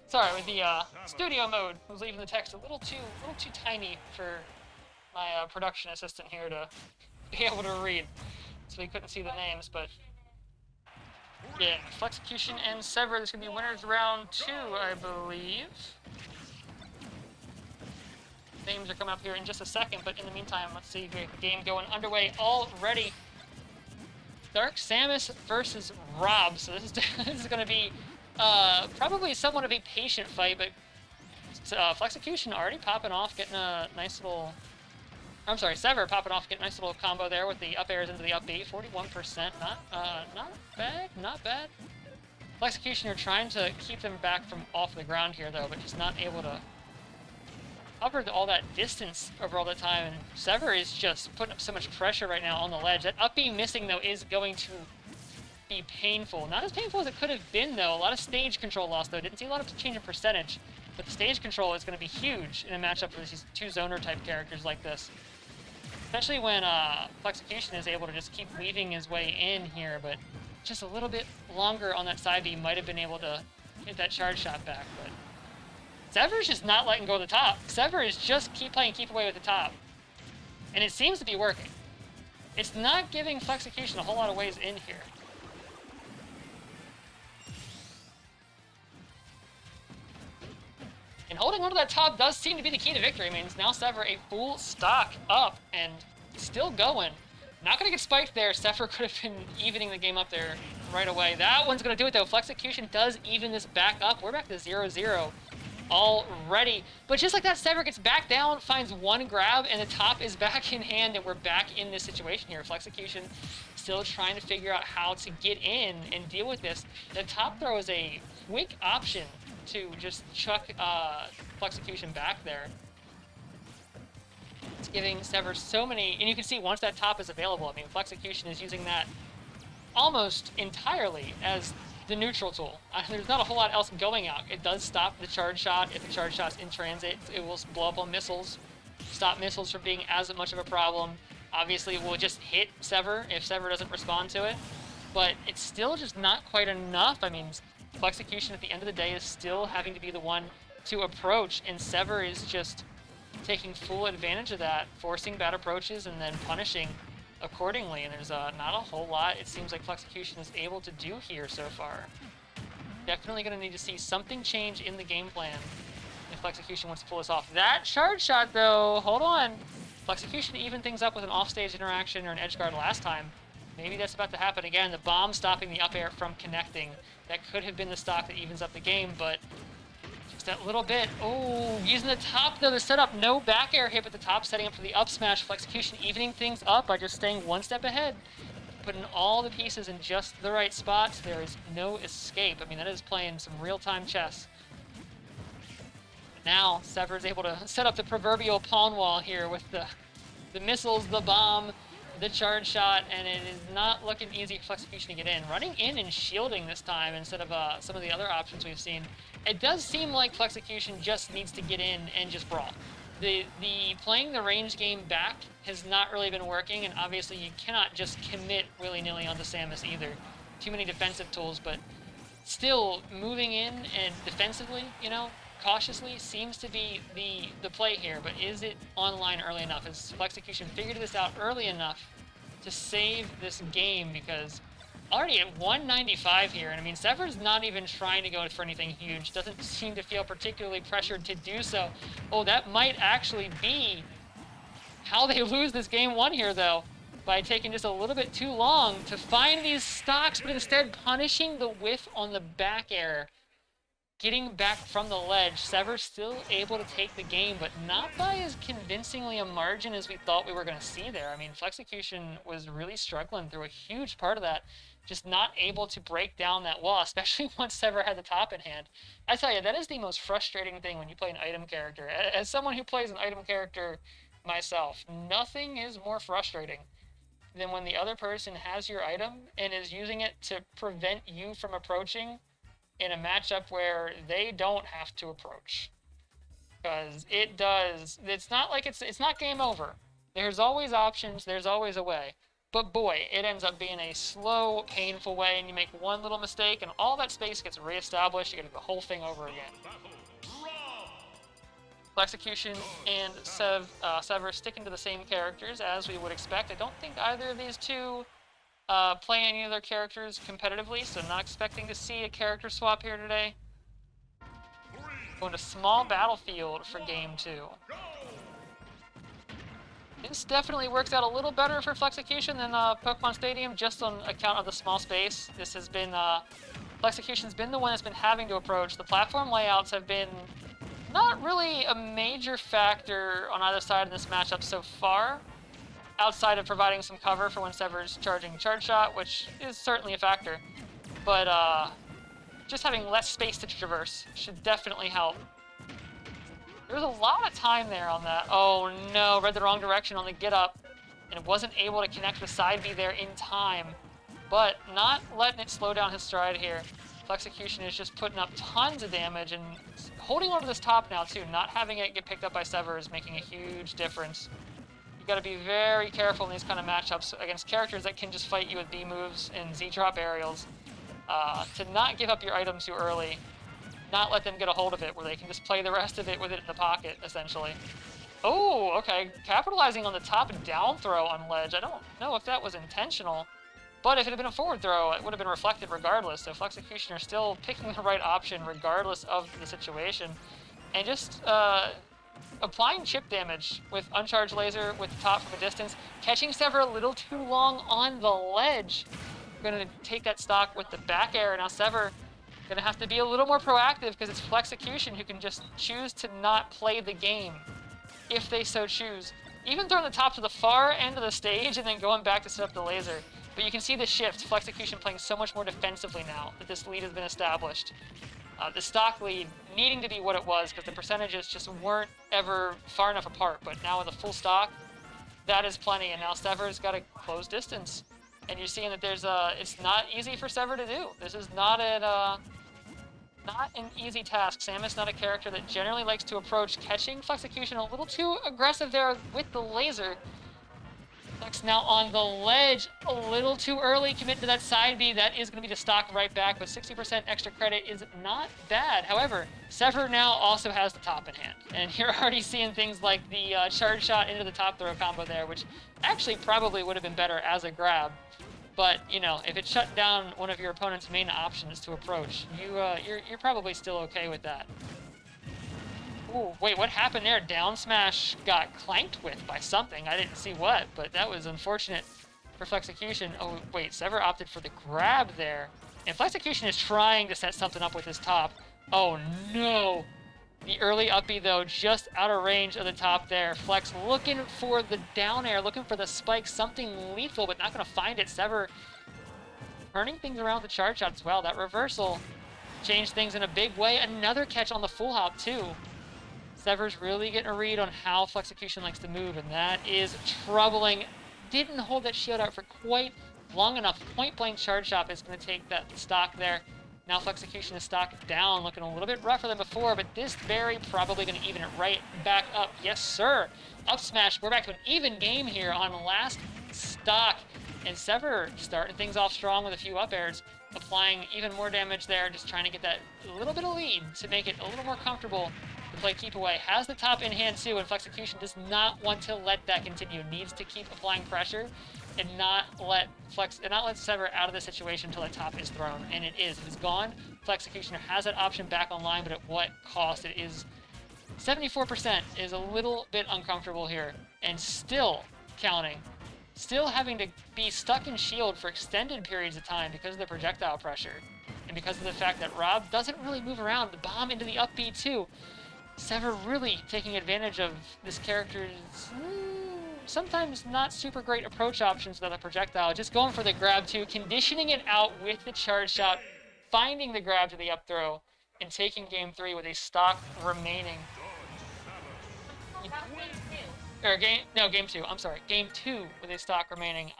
Sorry, with the studio mode, I was leaving the text a little too tiny for my production assistant here to be able to read, so he couldn't see the names. But yeah, Flexecution and SeVeR. There's gonna be winners round 2, I believe. Names are coming up here in just a second, but in the meantime, let's see the game going underway already. Dark Samus versus Rob. So this is going to be probably somewhat of a patient fight, but Flexecution already popping off, getting a nice little... I'm sorry, SeVeR popping off, getting a nice little combo there with the up airs into the up B. 41%, not bad, not bad. Flexecution are trying to keep them back from off the ground here, though, but just not able to cover all that distance over all the time, and SeVeR is just putting up so much pressure right now on the ledge. That up B missing, though, is going to be painful. Not as painful as it could have been, though. A lot of stage control loss, though. Didn't see a lot of change in percentage, but the stage control is going to be huge in a matchup for these two zoner type characters like this. Especially when Flexecution is able to just keep weaving his way in here, but just a little bit longer on that side B might have been able to hit that charge shot back, but SeVeR's just not letting go of the top. SeVeR is just keep away with the top. And it seems to be working. It's not giving Flexecution a whole lot of ways in here. And holding onto that top does seem to be the key to victory. I mean, it's now SeVeR a full stock up and still going. Not going to get spiked there. SeVeR could have been evening the game up there right away. That one's going to do it, though. Flexecution does even this back up. We're back to 0-0. Already, but just like that, SeVeR gets back down, finds one grab, and the top is back in hand, and we're back in this situation here. Flexecution still trying to figure out how to get in and deal with this. The top throw is a quick option to just chuck Flexecution back there. It's giving SeVeR so many, and you can see once that top is available, I mean, Flexecution is using that almost entirely as the neutral tool. There's not a whole lot else going out. It does stop the charge shot. If the charge shot's in transit, it will blow up on missiles, stop missiles from being as much of a problem. Obviously, it will just hit SeVeR if SeVeR doesn't respond to it, but it's still just not quite enough. I mean, Flexecution at the end of the day is still having to be the one to approach, and SeVeR is just taking full advantage of that, forcing bad approaches and then punishing accordingly, and there's not a whole lot it seems like Flexecution is able to do here so far. Definitely going to need to see something change in the game plan if Flexecution wants to pull this off. That charge shot, though, hold on. Flexecution even things up with an offstage interaction or an edge guard last time. Maybe that's about to happen again. The bomb stopping the up air from connecting. That could have been the stock that evens up the game, but just that little bit. Oh, using the top, though, to set up no back air hit at the top, setting up for the up smash. Flexecution evening things up by just staying one step ahead. Putting all the pieces in just the right spots. There is no escape. I mean, that is playing some real-time chess. Now, SeVeR is able to set up the proverbial pawn wall here with the missiles, the bomb, the charge shot, and it is not looking easy for Flexecution to get in. Running in and shielding this time instead of some of the other options we've seen. It does seem like Flexecution just needs to get in and just brawl. The playing the range game back has not really been working, and obviously you cannot just commit willy-nilly onto Samus either. Too many defensive tools, but still moving in and defensively, you know, cautiously seems to be the play here, but is it online early enough? Has Flexecution figured this out early enough to save this game? Because already at 195 here, and I mean, SeVeR's not even trying to go for anything huge. Doesn't seem to feel particularly pressured to do so. Oh, that might actually be how they lose this game one here, though, by taking just a little bit too long to find these stocks, but instead punishing the whiff on the back air. Getting back from the ledge, SeVeR still able to take the game, but not by as convincingly a margin as we thought we were going to see there. I mean, Flexecution was really struggling through a huge part of that, just not able to break down that wall, especially once SeVeR had the top in hand. I tell you, that is the most frustrating thing when you play an item character. As someone who plays an item character myself, nothing is more frustrating than when the other person has your item and is using it to prevent you from approaching in a matchup where they don't have to approach. Because it's not like it's not game over. There's always options, there's always a way. But boy, it ends up being a slow, painful way, and you make one little mistake, and all that space gets reestablished. You gotta do the whole thing over again. Flexecution and SeVeR sticking to the same characters as we would expect. I don't think either of these two play any of their characters competitively, so I'm not expecting to see a character swap here today. Going to small battlefield for game 2. This definitely works out a little better for Flexecution than Pokemon Stadium, just on account of the small space. This has been, Flexecution's been the one that's been having to approach. The platform layouts have been not really a major factor on either side in this matchup so far, outside of providing some cover for when SeVeR's charging Charge Shot, which is certainly a factor. But just having less space to traverse should definitely help. There was a lot of time there on that. Oh no, read the wrong direction on the get up and wasn't able to connect with side B there in time. But not letting it slow down his stride here. Flexecution is just putting up tons of damage and holding on to this top now too. Not having it get picked up by SeVeR is making a huge difference. You gotta be very careful in these kind of matchups against characters that can just fight you with B moves and Z drop aerials. To not give up your item too early. Not let them get a hold of it where they can just play the rest of it with it in the pocket, essentially. Oh, okay. Capitalizing on the top and down throw on ledge. I don't know if that was intentional, but if it had been a forward throw, it would have been reflected regardless. So Flexecution are still picking the right option regardless of the situation. And just applying chip damage with Uncharged Laser with the top from a distance, catching SeVeR a little too long on the ledge. Gonna take that stock with the back air. Now SeVeR gonna have to be a little more proactive because it's Flexecution who can just choose to not play the game if they so choose. Even throwing the top to the far end of the stage and then going back to set up the laser. But you can see the shift, Flexecution playing so much more defensively now that this lead has been established. The stock lead needing to be what it was because the percentages just weren't ever far enough apart. But now with a full stock, that is plenty. And now SeVeR's got a close distance. And you're seeing that there's it's not easy for SeVeR to do. This is not an easy task. Samus not a character that generally likes to approach, catching Flexecution a little too aggressive there with the laser. Flex now on the ledge, a little too early, commit to that side B. That is going to be the stock right back, but 60% extra credit is not bad. However, SeVeR now also has the top in hand, and you're already seeing things like the charge shot into the top throw combo there, which actually probably would have been better as a grab. But, you know, if it shut down one of your opponent's main options to approach, you're probably still okay with that. Ooh, wait, what happened there? Down smash got clanked with by something. I didn't see what, but that was unfortunate for Flexecution. Oh, wait, SeVeR opted for the grab there. And Flexecution is trying to set something up with his top. Oh, no. The early up B, though, just out of range of the top there. Flex looking for the down air, looking for the spike, something lethal, but not going to find it. SeVeR turning things around with the charge shot as well. That reversal changed things in a big way. Another catch on the full hop, too. SeVeR's really getting a read on how Flexecution likes to move, and that is troubling. Didn't hold that shield out for quite long enough. Point blank charge shot is going to take that stock there. Now Flexecution is stocked down, looking a little bit rougher than before, but this berry probably going to even it right back up. Yes, sir. Up smash. We're back to an even game here on last stock. And SeVeR starting things off strong with a few up airs, applying even more damage there, just trying to get that little bit of lead to make it a little more comfortable to play keep away. Has the top in hand too, and Flexecution does not want to let that continue. Needs to keep applying pressure and not let SeVeR out of the situation until that top is thrown. And it is. It is gone. Flexecution has that option back online, but at what cost? It is 74% is a little bit uncomfortable here. And still counting. Still having to be stuck in shield for extended periods of time because of the projectile pressure. And because of the fact that Rob doesn't really move around. The bomb into the up B too. SeVeR really taking advantage of this character's sometimes not super great approach options with the projectile. Just going for the grab too, conditioning it out with the charge shot, finding the grab to the up throw, and taking game 3 with a stock remaining. Or game 2, I'm sorry. Game 2 with a stock remaining.